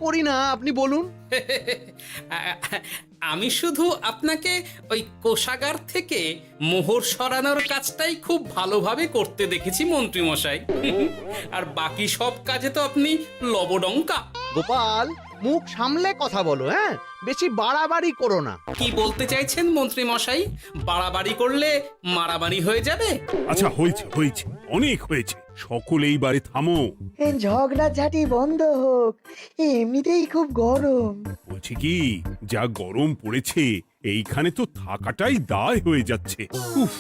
করি না আপনি বলুন? আমি শুধু আপনাকে ওই কোষাগার থেকে মোহর সরানোর কাজটাই খুব ভালোভাবে করতে দেখেছি মন্ত্রী মশাই। আর বাকি সব কাজে তো আপনি লবডঙ্কা। গোপাল, মুখ সামলে কথা বলো, হ্যাঁ? বেশি বাড়াবাড়ি করো না। কি বলতে চাইছেন মন্ত্রী মশাই? বাড়াবাড়ি করলে মারামারি হয়ে যাবে? আচ্ছা, হয়েছে হয়েছে, অনেক হয়েছে, সকলে এইবারে থামো। ঝগড়াঝাটি বন্ধ হোক, এমনিতেই খুব গরম। বলছি কি, যা গরম পড়েছে এইখানে তো থাকাটাই দায় হয়ে যাচ্ছে। উফ,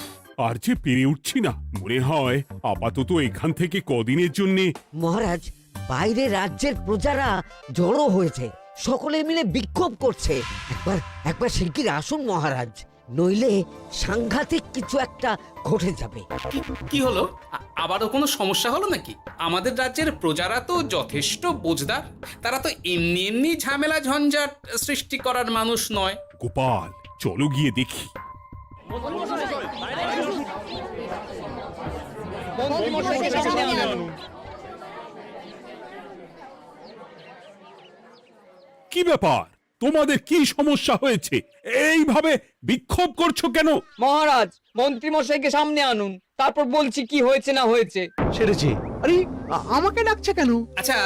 আর যে পেরে উঠছি না। মনে হয় আপাতত এখান থেকে কদিনের জন্যে। মহারাজ, বাইরে রাজ্যের প্রজারা জড়ো হয়েছে, সকলে মিলে বিক্ষোভ করছে। একবার একবার শিগগির আসুন মহারাজ, নইলে সাংঘাতিক কিছু একটা ঘটে যাবে। কি হলো? আবারও কোনো সমস্যা হলো নাকি? আমাদের রাজ্যের প্রজারা তো যথেষ্ট বোঝদার, তারা তো এমনি এমনি ঝামেলা ঝঞ্ঝাট সৃষ্টি করার মানুষ নয়। গোপাল, চলো গিয়ে দেখি। কি ব্যাপার, তোমাদের কি সমস্যা হয়েছে? এইভাবে বিক্ষোভ করছো কেন? মহারাজ, মন্ত্রী মশাইকে সামনে আনুন, তারপর বলছি কি হয়েছে না হয়েছে। সেরেছে। আরে আমাকে ডাকছে কেন? আচ্ছা,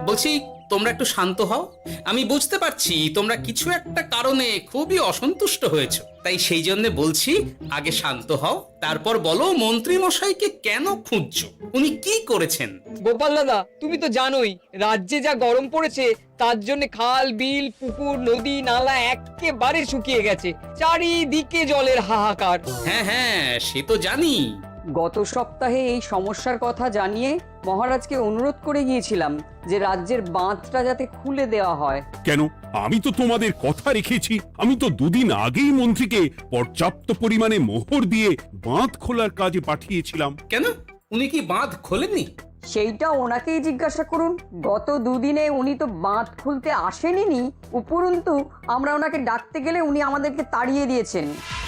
বলছি তোমরা একটু শান্ত হও। আমি বুঝতে পারছি তোমরা কিছু একটা কারণে খুবই অসন্তুষ্ট হয়েছো, তাই সেই জন্য বলছি আগে শান্ত হও, তারপর বলো মন্ত্রী মশাইকে কেন খুঁজছো, উনি কি করেছেন? গোপাল দাদা, তুমি তো জানোই রাজ্যে যা গরম পড়েছে, তার জন্য খাল বিল পুকুর নদী নালা একেবারে শুকিয়ে গেছে, চারিদিকে জলের হাহাকার। হ্যাঁ হ্যাঁ, সে তো জানি। গত সপ্তাহে এই সমস্যার কথা জানিয়ে মহারাজকে অনুরোধ করে গিয়েছিলাম যে রাজ্যের বাঁধটা যাতে খুলে দেওয়া হয়। কেন? আমি তো তোমাদের কথা রেখেছি। আমি তো দুদিন আগেই মন্ত্রীকে পর্যাপ্ত পরিমাণে মোহর দিয়ে বাঁধ খোলার কাজে পাঠিয়েছিলাম। কেন, উনি কি বাঁধ খোলেননি? সেইটা ওনাকেই জিজ্ঞাসা করুন। গত দুদিনে উনি তো বাঁধ খুলতে আসেনি, উপরন্তু আমরা ওনাকে ডাকতে গেলে উনি আমাদেরকে তাড়িয়ে দিয়েছেন।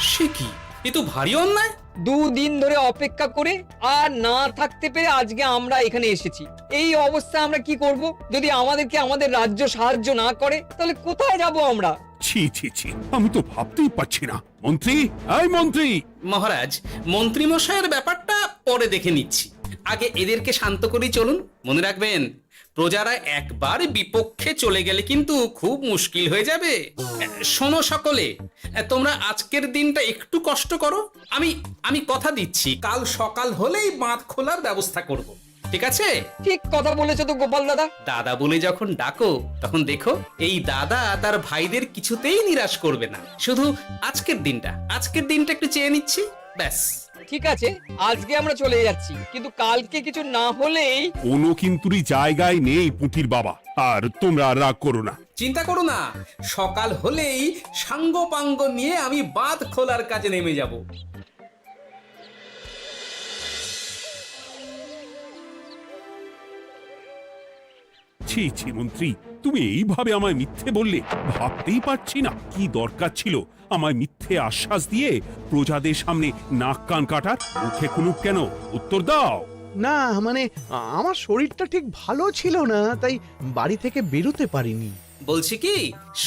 সে কি, এ তো ভারী অন্যায়। দুদিন ধরে অপেক্ষা করে আর না থাকতে পেরে আজকে আমরা এখানে এসেছি। এই অবস্থা আমরা কি করব? যদি আমাদেরকে আমাদের রাজ্য সাহায্য না করে তাহলে কোথায় যাব আমরা? ছি ছি ছি, আমি তো ভাবতেই পারছি না। মন্ত্রী, এই মন্ত্রী! মহারাজ, মন্ত্রী মশাইয়ের ব্যাপারটা পরে দেখে নিচ্ছি, আগে এদেরকে শান্ত করেই চলুন। মনে রাখবেন, প্রজারা একবার বিপক্ষে চলে গেলে কিন্তু খুব মুশকিল হয়ে যাবে। শোনো সকলে, তোমরা আজকের দিনটা একটু কষ্ট করো। আমি কথা দিচ্ছি, কাল সকাল হলেই বাঁধ খোলার ব্যবস্থা করব, ঠিক আছে? ঠিক কথা বলেছো তো গোপাল দাদা। দাদা বলে যখন ডাকো, তখন দেখো এই দাদা তার ভাইদের কিছুতেই নিরাশ করবে না। শুধু আজকের দিনটা একটু চেয়ে নিচ্ছি, ব্যাস। ঠিক আছে, আজকে আমরা চলে যাচ্ছি, কিন্তু কালকে কিছু না হলেই। কোনো কিন্তুরই জায়গায় নেই পুঁটির বাবা। আর তোমরা রাগ করো না। চিন্তা করো না, সকাল হলেই সাঙ্গ পাঙ্গ নিয়ে আমি বাঁধ খোলার কাজে নেমে যাব। ছি ছি মন্ত্রী, তুমি এইভাবে আমায় মিথ্যে বললে। ভাবতেই পারছি না কি দরকার ছিল আমায় মিথ্যে আশ্বাস দিয়ে প্রজাদের সামনে নাক কান কাটার। মুখে কুলুপ কেন? উত্তর দাও। না মানে আমার শরীরটা ঠিক ভালো ছিল না, তাই বাড়ি থেকে বেরোতে পারিনি। বলছি কি,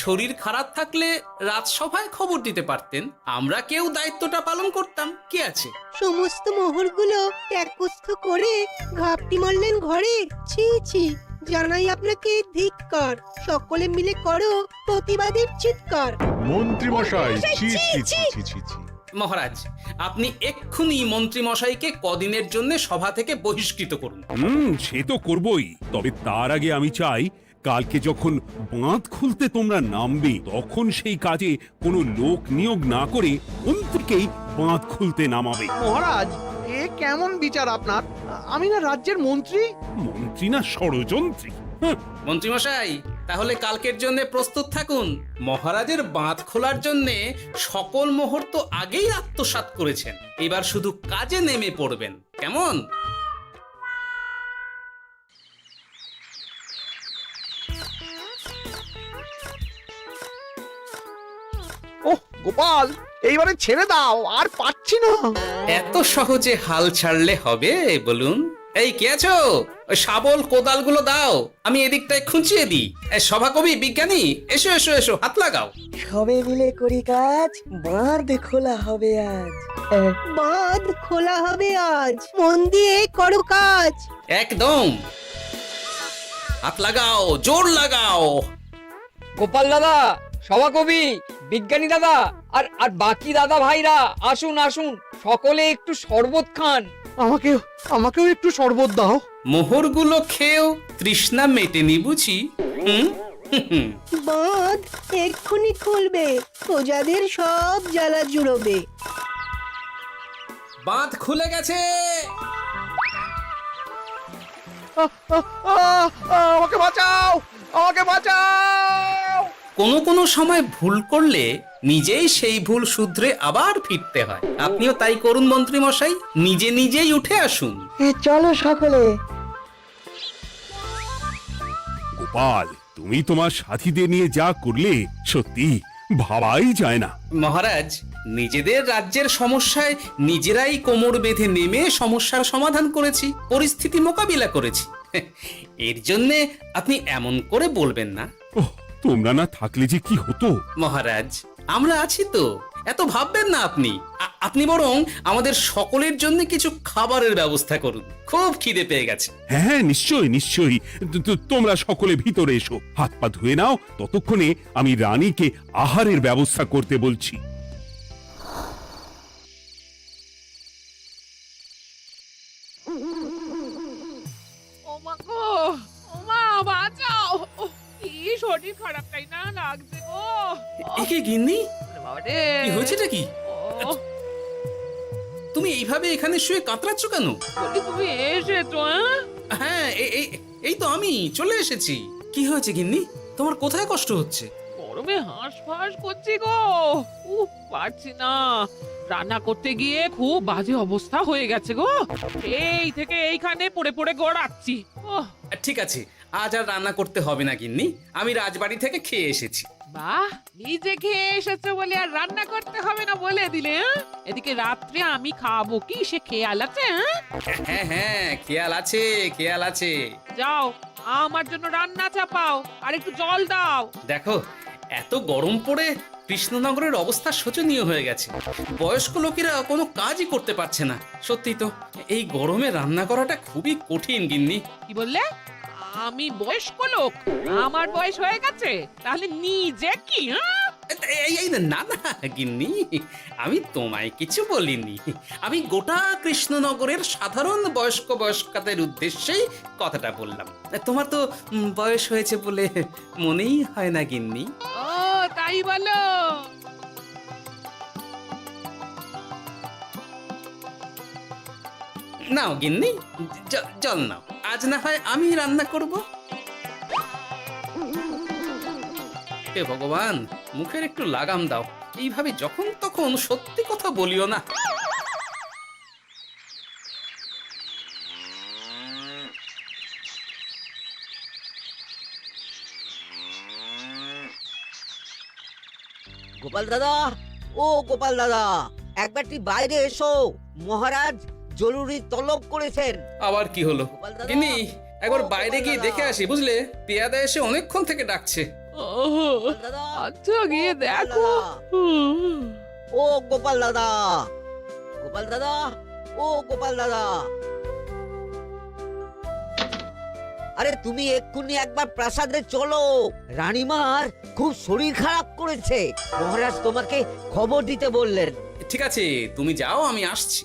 শরীর খারাপ থাকলে রাজসভায় খবর দিতে পারতেন, আমরা কেউ দায়িত্বটা পালন করতাম, কি আছে? সমস্ত মোহরগুলো একস্থ করে ঘাপটি মারলেন ঘরে। ছি ছি, জানাই আপনাকে ধিক্কার। সকলে মিলে করো প্রতিবাদের চিৎকার। মন্ত্রী মশাই, ছি ছি ছি ছি ছি ছি। মহারাজ, আপনি এক্ষুনি মন্ত্রী মশাইকে কদিনের জন্য সভা থেকে বহিষ্কৃত করুন। সে তো করবই, তবে তার আগে আমি চাই কালকে যখন বাঁধ খুলতে তোমরা নামবে, তখন সেই কাজে কোনো লোক নিয়োগ না করে মন্ত্রীকেই বাঁধ খুলতে নামাবে। মহারাজ, এ কেমন বিচার আপনার? আমি না রাজ্যের মন্ত্রী। মন্ত্রী না ষড়যন্ত্রী। মন্ত্রী মশাই, তাহলে কালকের জন্য প্রস্তুত থাকুন। মহারাজের বাঁধ খোলার জন্য সকল মোহর তো আগেই আত্মসাৎ করেছেন, এবার শুধু কাজে নেমে পড়বেন, কেমন? ওহ গোপাল, এইবারে ছেড়ে দাও, আর পাচ্ছি না। এত সহজে হাল ছাড়লে হবে বলুন? এই কে আছো? ওই শাবল কোদালগুলো দাও, আমি এদিকটায় খুঁচিয়ে দিই। সভাকবি, বিজ্ঞানী, এসো এসো এসো, হাত লাগাও। সবে মিলে করি কাজ, বাঁধ খোলা হবে আজ। বাঁধ খোলা হবে আজ, মন দিয়ে করো কাজ। একদম, হাত লাগাও, জোর লাগাও। গোপাল দাদা, সভাকবি, বিজ্ঞানী দাদা আর আর বাকি দাদা ভাইরা আসুন আসুন, সকলে একটু শরবত খান। আমাকেও একটু শরবত দাও। মোহরগুলো খেয়েও তৃষ্ণা মেটেনি বুঝি? হুম হুম। বাঁধ এক্ষুনি খুলবে, প্রজাদের সব জ্বালা জুড়োবে। বাঁধ খুলে গেছে। আমাকে বাঁচাও, আমাকে বাঁচাও। কোনো কোনো সময় ভুল করলে নিজেই সেই ভুল শুধরে আবার ফিরতে হয়। আপনিও তাই করুন মন্ত্রী মশাই, নিজে নিজেই উঠে আসুন। চলো সকলে। গোপাল, তুমি তোমার সাথীদের নিয়ে যা করলে সত্যি ভাবাই যায় না। মহারাজ, নিজেদের রাজ্যের সমস্যায় নিজেরাই কোমর বেঁধে নেমে সমস্যার সমাধান করেছি, পরিস্থিতি মোকাবিলা করেছি। এর জন্যে আপনি এমন করে বলবেন না। ওহ, তোমরা না থাকলে যে কি হতো। মহারাজ, আমরা আছি তো, এত ভাববেন না আপনি। আপনি বরং আমাদের সকলের জন্য কিছু খাবারের ব্যবস্থা করুন, খুব খিদে পেয়ে গেছে। হ্যাঁ, নিশ্চয়ই নিশ্চয়ই। তোমরা সকলে ভিতরে এসো, হাত পা ধুয়ে নাও, ততক্ষণে আমি রানীকে আহারের ব্যবস্থা করতে বলছি। ওমা গো, ওমা বাঁচাও, কি শরীর খারাপটাই না লাগছে গো। একে গিন্নি, বাবারে, কি হয়েছেটা কি? ও, তুমি এইভাবে এখানে শুয়ে কাতরাচ্ছ কেন? বলি তুমি এসেছো? হ্যাঁ, এই তো আমি চলে এসেছি। কি হয়েছে গিন্নি? তোমার কোথায় কষ্ট হচ্ছে? গরমে হাঁসফাঁস করছি গো, পারছি না। রান্না করতে গিয়ে খুব বাজে অবস্থা হয়ে গেছে গো, এই থেকে এইখানে পড়ে পড়ে গড়াচ্ছি। ঠিক আছে, আজ আর রান্না করতে হবে না গিন্নি, আমি রাজবাড়ি থেকে খেয়ে এসেছি। বাহ, নিজে খেয়ে এসেছো বলে আর রান্না করতে হবে না বলে দিলে? এদিকে রাত্রে আমি খাবো কি সে খেয়াল আছে? হ্যাঁ হ্যাঁ, খেয়াল আছে, খেয়াল আছে। যাও, আমার জন্য রান্না চাপাও আর একটু জল দাও। দেখো, এত গরম পড়ে কৃষ্ণনগরের অবস্থা শোচনীয় হয়ে গেছে। বয়স্ক লোকেরা কোনো কাজই করতে পারছে না। সত্যি তো, এই গরমে রান্না করাটা খুবই কঠিন গিন্নি। কি বললে? আমি বয়স্ক লোক? আমার বয়স হয়ে গেছে, তাহলে নিজে কি? এই না না গিন্নি, আমি তোমায় কিছু বলিনি। আমি গোটা কৃষ্ণনগরের সাধারণ বয়স্কাদের উদ্দেশ্যেই কথাটা বললাম। তোমার তো বয়স হয়েছে বলে মনেই হয় না গিন্নি। ও তাই বলো? নাও গিন্নি, জল নাও। আজ না হয় আমি রান্না করব। হে ভগবান, মুখের একটু লাগাম দাও। এইভাবে যখন তখন সত্যি কথা বলিও না। গোপাল দাদা, ও গোপাল দাদা, একবারটি বাইরে এসো, মহারাজ জরুরি তলব করেছেন। আবার কি হলো? গোপাল দাদা, গিন্নি, একবার ও বাইরে গোপাল গিয়ে দাদা। দেখে আসি, বুঝলে? পেয়াদা এসে অনেকক্ষণ থেকে ডাকছে। গোপাল দাদা, আচ্ছা, গিয়ে গোপাল দেখো। দাদা, ও গোপাল দাদা, গোপাল দাদা, ও গোপাল দাদা, আরে তুমি এক্ষুনি একবার প্রাসাদে চলো, রানীমার খুব শরীর খারাপ করেছে, মহারাজ তোমাকে খবর দিতে বললেন। ঠিক আছে, তুমি যাও, আমি আসছি।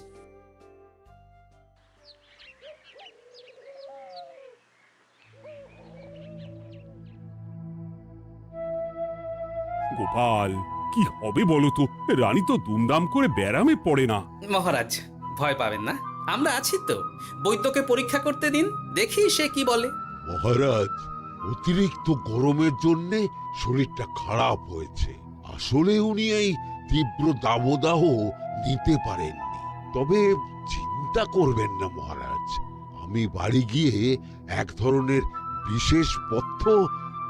গোপাল, কি হবে বলো তো? রানী তো দুমদাম করে ব্যারামে পড়ে না। মহারাজ, ভয় পাবেন না, আমরা আছি তো। বৈদ্যকে পরীক্ষা করতে দিন, দেখি সে কি বলে। মহারাজ, অতিরিক্ত গরমের জন্য শরীরটা খারাপ হয়েছে। আসলে উনি এই তীব্র দাবদাহ নিতে পারেননি। তবে চিন্তা করবেন না মহারাজ, আমি বাড়ি গিয়ে এক ধরনের বিশেষ পথ্য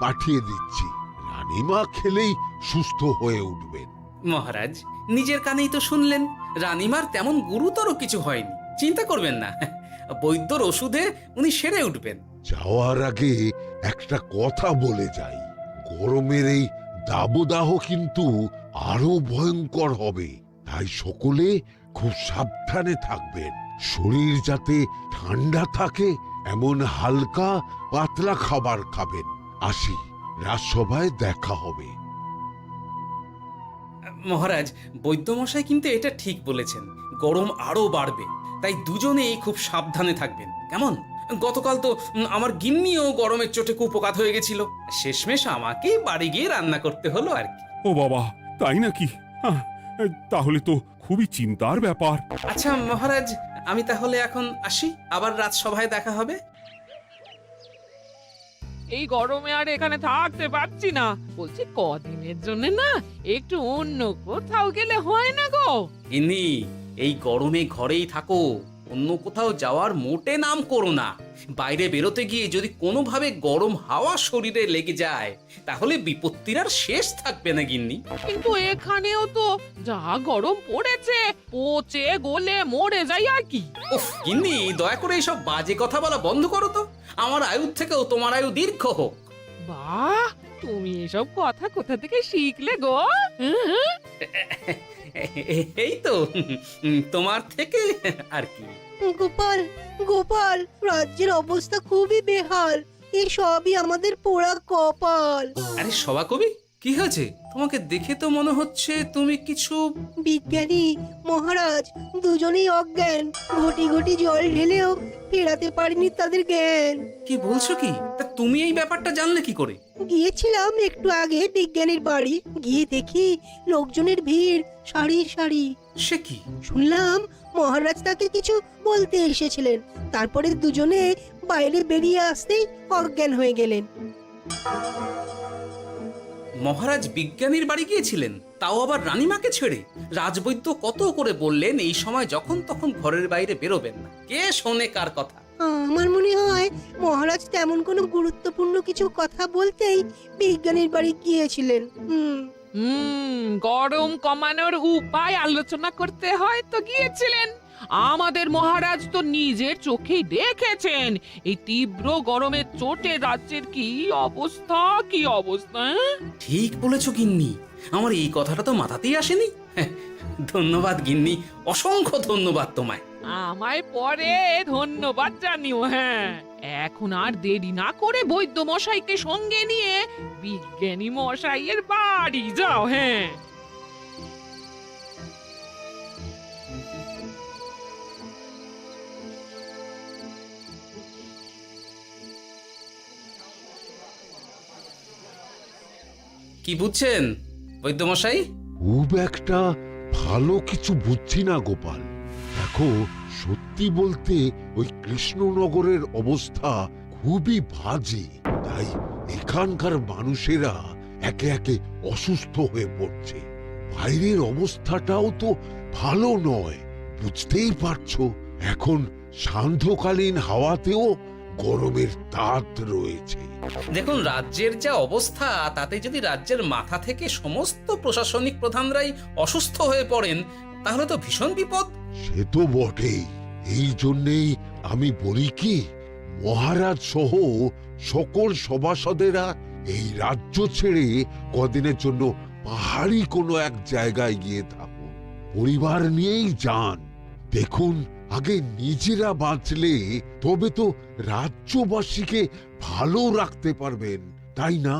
পাঠিয়ে দিচ্ছি। রানীমা খেলেই সুস্থ হয়ে উঠবেন। মহারাজ, নিজের কানেই তো শুনলেন, রানীমার তেমন গুরুতর কিছু হয়নি, চিন্তা করবেন না। বৈদ্যর ওষুধে উনি সেরে উঠবেন। যাওয়ার আগে একটা কথা বলে যাই, গরমের এই দাবদাহ কিন্তু আরো ভয়ঙ্কর হবে, তাই সকলে খুব সাবধানে থাকবেন। শরীর যাতে ঠান্ডা থাকে এমন হালকা পাতলা খাবার খাবেন। আসি, রাজসভায় দেখা হবে। মহারাজ, বৈদ্যমশাই কিন্তু এটা ঠিক বলেছেন, গরম আরো বাড়বে, তাই দুজনেই খুব সাবধানে থাকবেন, কেমন? গতকাল তো আমার গিন্নিও গরমের চোটে কুপোকাত হয়ে গেছিল, শেষমেশ আমাকে বাড়ি গিয়ে রান্না করতে হলো আর কি। ও বাবা, তাই নাকি? তাহলে তো খুবই চিন্তার ব্যাপার। আচ্ছা মহারাজ, আমি তাহলে এখন আসি, আবার রাজসভায় দেখা হবে। এই গরমে আর এখানে থাকতে পারছি না, বলছি কদিনের জন্য না একটু অন্য কোথাও গেলে হয় না গো? গিন্নি, এই গরমে ঘরেই থাকো, অন্য কোথাও যাওয়ার মোটে নাম করো না। বাইরে বেরোতে গিয়ে যদি কোনোভাবে গরম হাওয়া শরীরে লেগে যায় তাহলে বিপত্তির আর শেষ থাকবে না গিন্নি। কিন্তু এখানেও তো যা গরম পড়েছে, পচে গলে মরে যাই আর কি। উফ গিন্নি, দয়া করে এইসব বাজে কথা বলা বন্ধ করো তো, আমার আয়ুর থেকেও তোমার আয়ু দীর্ঘ হোক। বাহ, তুমি এসব কথা কোথা থেকে শিখলে গো? হুম? এই তো তোমার থেকে আর কি। গোপাল, গোপাল, রাজ্যের অবস্থা খুবই বেহাল। এই সবই আমাদের পোড়া কপাল। আরে সভাকবি, কি হয়েছে? তোমাকে দেখে তো মনে হচ্ছে তুমি কিছু... বিজ্ঞানী মহারাজ দুজনেই অজ্ঞান, ঘটি ঘটি জল ঢেলেও ফেরাতে পারেনি তাদের জ্ঞান। কি বলছো কি? তা তুমি এই ব্যাপারটা জানলে কি করে? গিয়েছিলাম একটু আগে বিজ্ঞানীর বাড়ি, গিয়ে দেখি লোকজনের ভিড় সারি সারি। সে কি? শুনলাম মহারাজ তাকে কিছু বলতে এসেছিলেন, তারপরে দুজনে বাইরে বেরিয়ে আসতেই অজ্ঞান হয়ে গেলেন। মহারাজ বিজ্ঞানীর বাড়ি গিয়েছিলেন, তাও আবার রানীমাকে ছেড়ে? রাজবৈদ্য কত করে বললেন এই সময় যখন তখন ঘরের বাইরে বেরোবেন না, কে শোনে কার কথা? আমার মনে হয় মহারাজ তেমন কোনো গুরুত্বপূর্ণ কিছু কথা বলতেই বিজ্ঞানীর বাড়ি গিয়েছিলেন। গরম কমানোর উপায় আলোচনা করতে হয় তো গিয়েছিলেন। আমাদের মহারাজ তো নিজের চোখেই দেখেছেন এই তীব্র গরমের চোটে রাজ্যের কি অবস্থা, কি অবস্থা। ঠিক বলেছো গিন্নি, আমার এই কথাটা তো মাথাতেই আসেনি। ধন্যবাদ গিন্নি, অসংখ্য ধন্যবাদ তোমায়। আমায় পরে ধন্যবাদ জানিও। হ্যাঁ, এখন আর দেরি না করে বৈদ্য মশাইকে সঙ্গে নিয়ে বিজ্ঞানী মশাইয়ের বাড়ি যাও। হ্যাঁ, কি বুঝছেন বৈদ্যমশাই? খুব একটা ভালো কিছু বুঝছি না গোপাল। দেখো, সত্যি বলতে ওই কৃষ্ণনগরের অবস্থা খুবই বাজে, তাই এখানকার মানুষেরা একে একে অসুস্থ হয়ে পড়ছে। বাইরের অবস্থাটাও তো ভালো নয়, বুঝতেই পারছো। এখন সান্ধ্যকালীন হাওয়াতেও গরমের তাত রয়েছে। দেখুন, রাজ্যের যা অবস্থা তাতে যদি রাজ্যের মাথা থেকে সমস্ত প্রশাসনিক প্রধানরাই অসুস্থ হয়ে পড়েন তাহলে তো ভীষণ বিপদ। সে তো বটেই, এই জন্যেই আমি বলি কি, মহারাজ সহ সকল সভাসদেরা এই রাজ্য ছেড়ে কদিনের জন্য পাহাড়ি কোনো এক জায়গায় গিয়ে থাকুন, পরিবার নিয়েই যান। দেখুন, আগে নিজেরা বাঁচলে তবে তো রাজ্যবাসীকে ভালো রাখতে পারবেন, তাই না?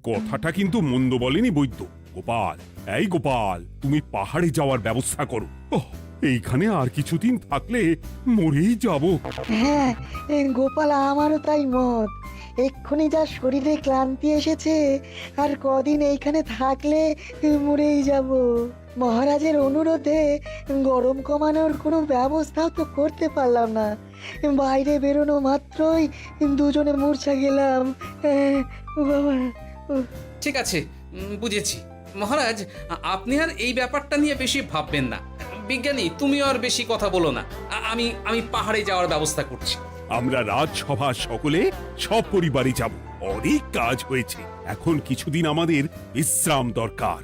কথাটা কিন্তু মন্দ বলেনি বৈদ্য। গোপাল, এই গোপাল, তুমি পাহাড়ে যাওয়ার ব্যবস্থা করো। এইখানে আর কিছুদিন থাকলে মরেই যাব। হ্যাঁ গোপাল, আমারও তাই মত। এক্ষুনি যা শরীরে ক্লান্তি এসেছে, আর কদিন এইখানে থাকলে মরেই যাব। মহারাজের অনুরোধে গরম কমানোর কোনো ব্যবস্থাও তো করতে পারলাম না, বাইরে বেরোনো মাত্রই দুজনে মূর্ছা গেলাম। বাবা, ঠিক আছে, বুঝেছি। মহারাজ, আপনি আর এই ব্যাপারটা নিয়ে বেশি ভাববেন না। বিজ্ঞানী, তুমিও আর বেশি কথা বলো না। আমি পাহাড়ে যাওয়ার ব্যবস্থা করছি। আমরা রাজসভা সকলে সব পরিবারই যাব। অনেক কাজ হয়েছে, এখন কিছুদিন আমাদের বিশ্রাম দরকার।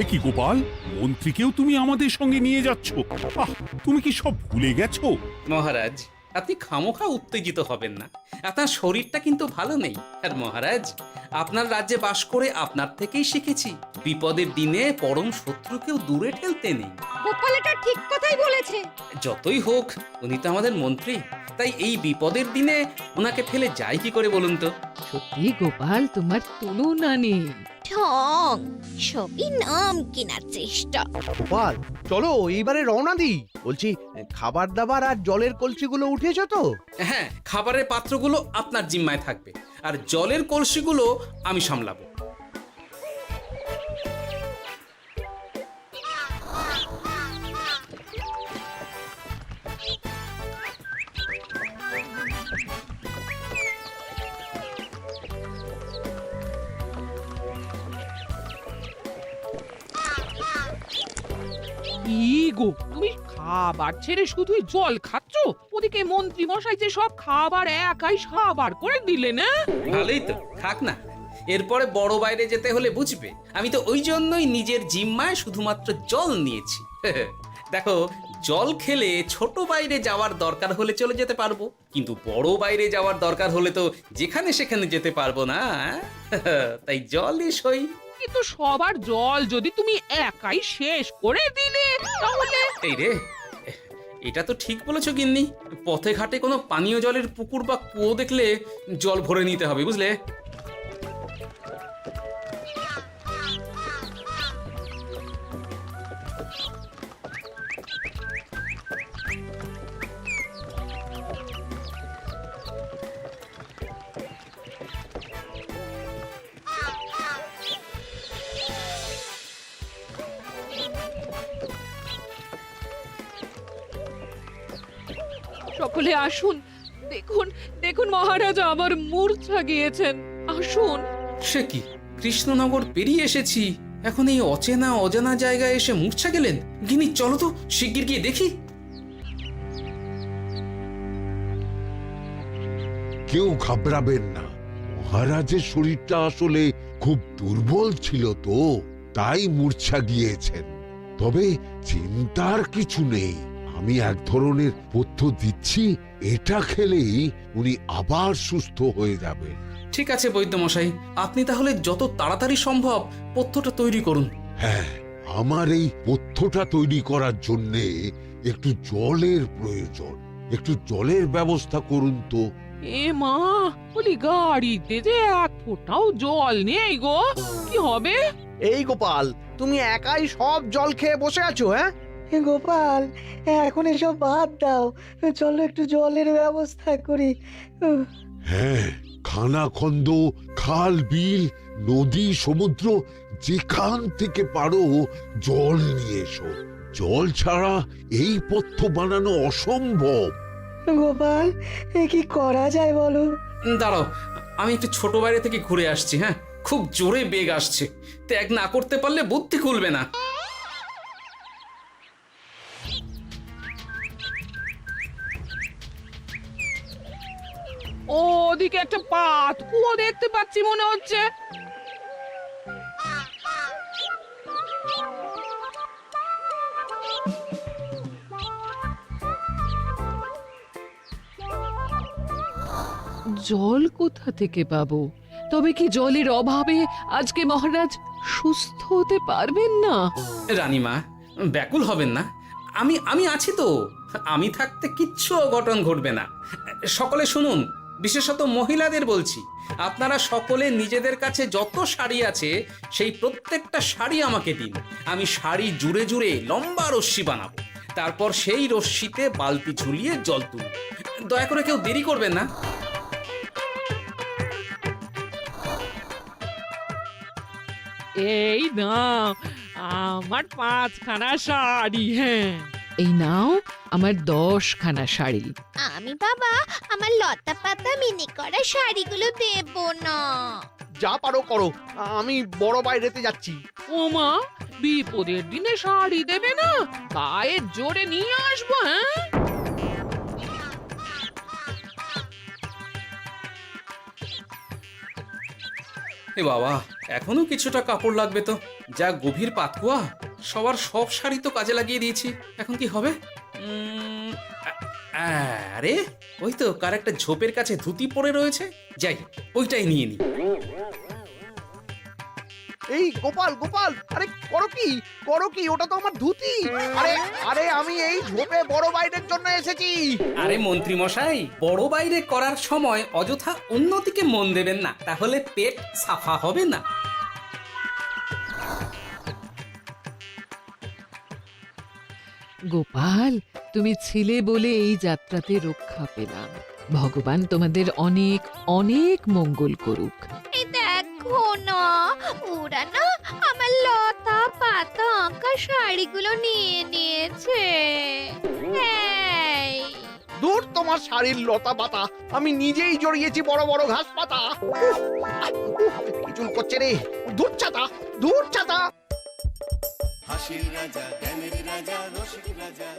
এ কি গোপাল, মন্ত্রীকেও তুমি আমাদের সঙ্গে নিয়ে যাচ্ছ? আহ, তুমি কি সব ভুলে গেছো? মহারাজ, আপনি খামোখা উত্তেজিত হবেন না। আপনার শরীরটা কিন্তু ভালো নেই। আর মহারাজ, আপনার রাজ্যে বাস করে আপনার থেকেই শিখেছি বিপদের দিনে পরম শত্রুকেও দূরে ঠেলতে নেই। গোপাল এটা ঠিক কথাই বলেছে। যতই হোক, উনি তো আমাদের মন্ত্রী, তাই এই বিপদের দিনে ওনাকে ফেলে যায় কি করে বলুন তো? সত্যি গোপাল, তোমার তুলনা নেই। ঠং, সবই নাম কেনার চেষ্টা। গোপাল, চলো এইবারে রওনা দিই। বলছি, খাবার দাবার আর জলের কলসিগুলো উঠেছো তো? হ্যাঁ, খাবারের পাত্রগুলো আপনার জিম্মায় থাকবে, আর জলের কলসিগুলো আমি সামলাবো। কি গো, তুমি খাবার ছেড়ে শুধুই জল খাচ্ছ? ওদিকে মন্ত্রী মশাই যে সব খাবার একাই সাবার করে দিলে না? ভালোই তো, থাক না। এরপরে বড় বাইরে যেতে হলে বুঝবে, আমি তো ওই জন্যই নিজের জিম্মায় শুধুমাত্র জল নিয়েছি। দেখো, জল খেলে ছোট বাইরে যাওয়ার দরকার হলে চলে যেতে পারবো, কিন্তু বড় বাইরে যাওয়ার দরকার হলে তো যেখানে সেখানে যেতে পারবো না। তাই জলই সই। কিন্তু সবার জল যদি তুমি একাই শেষ করে দিলে তাহলে? এই রে, এটা তো ঠিক বলেছো গিন্নি। পথে ঘাটে কোনো পানীয় জলের পুকুর বা কুয়ো দেখলে জল ভরে নিতে হবে, বুঝলে? সকলে আসুন, দেখুন দেখুন, মহারাজ আবার মূর্ছা গিয়েছেন। আসুন। সে কি, কৃষ্ণনগর পেরিয়ে এসেছি, এখন এই অচেনা অজানা জায়গায় এসে মূর্ছা গেলেন? গিনি, চলো তো শিগগির গিয়ে দেখি। কেউ ঘাবড়াবেন না, মহারাজের শরীরটা আসলে খুব দুর্বল ছিল তো, তাই মূর্ছা গিয়েছেন। তবে চিন্তার কিছু নেই, আমি এক ধরনের পথ্য দিচ্ছি, এটা খেলেই উনি আবার সুস্থ হয়ে যাবেন। ঠিক আছে বৈদ্যমশাই, আপনি তাহলে যত তাড়াতাড়ি সম্ভব পথ্যটা তৈরি করুন। হ্যাঁ, আমার এই পথ্যটা তৈরি করার জন্যে একটু জলের প্রয়োজন। একটু জলের ব্যবস্থা করুন তো। এ মা, বলি গাড়িতে যে এক ফোঁটাও জল নেই গো, কি হবে? এই গোপাল, তুমি একাই সব জল খেয়ে বসে আছো? হ্যাঁ গোপাল, এখন এসব বাদ দাও, চলো একটু জলের ব্যবস্থা করি। হ্যাঁ, খানাখন্দ, খাল, বিল, নদী, সমুদ্র, যেখান থেকে পারো জল নিয়ে এসো। জল ছাড়া এই পথ্য বানানো অসম্ভব। গোপাল, এ কি করা যায় বলো? দাঁড়াও, আমি একটু ছোট বাইরে থেকে ঘুরে আসছি। হ্যাঁ, খুব জোরে বেগ আসছে, ত্যাগ না করতে পারলে বুদ্ধি খুলবে না। ওদিকে একটা পাত কুয়ো দেখতে পাচ্ছি মনে হচ্ছে। জল কোথা থেকে পাবো? তবে কি জলের অভাবে আজকে মহারাজ সুস্থ হতে পারবেন না? রানীমা, ব্যাকুল হবেন না, আমি আছি তো। আমি থাকতে কিচ্ছু অঘটন ঘটবে না। সকলে শুনুন, বিশেষত মহিলাদের বলছি, আপনারা সকলে নিজেদের কাছে যত শাড়ি আছে সেই প্রত্যেকটা শাড়ি আমাকে দিন। আমি শাড়ি জুড়ে জুড়ে লম্বা রশ্মি বানাবো, তারপর সেই রশ্মিতে বালতি ঝুলিয়ে জল তুলব। দয়া করে কেউ দেরি করবেন না। এই নাও আমার 5খানা শাড়ি। হ্যাঁ, এই নাও আমার 10খানা শাড়ি। আমি বাবা আমার লতা পাতা মিনি করা শাড়িগুলো দেব না। যা পারো করো, আমি বড় বাইরেতে যাচ্ছি। ও মা, বিপদের দিনে শাড়ি দেবে না? গায়ের জোরে নিয়ে আসবো। হ্যাঁ, এ বাবা, এখনো কিছুটা কাপড় লাগবে তো। যা গভীর পাতকুয়া, সবার সব শাড়ি তো কাজে লাগিয়ে দিয়েছি, এখন কি হবে? আরে ওই তো কার একটা ঝোপের কাছে ধুতি পড়ে রয়েছে, যাই ওইটাই নিয়ে নি। এই গোপাল গোপাল, আরে করো কি, ওটা তো আমার ধুতি। আরে আরে আমি এই ঝোপে বড় বাইরের জন্য এসেছি। আরে মন্ত্রী মশাই, বড় বাইরে করার সময় অযথা অন্যদিকে মন দেবেন না, তাহলে পেট সাফা হবে না। গোপাল, তুমি ছিলে বলে এই যাত্রাতে রক্ষা পেলাম। ভগবান তোমাদের অনেক অনেক মঙ্গল করুক। এই দেখো না, ওরা না আমার লতা পাতা আঁকা শাড়িগুলো নিয়ে নিয়েছে। এই দূর তোমার শাড়ির লতা পাতা, আমি নিজেই জড়িয়েছি বড় বড় ঘাস পাতা। চুল করছে রে, দূর ছাতা, দূর ছাতা। হাসির রাজা, জ্ঞানের রাজা, রসিক রাজা।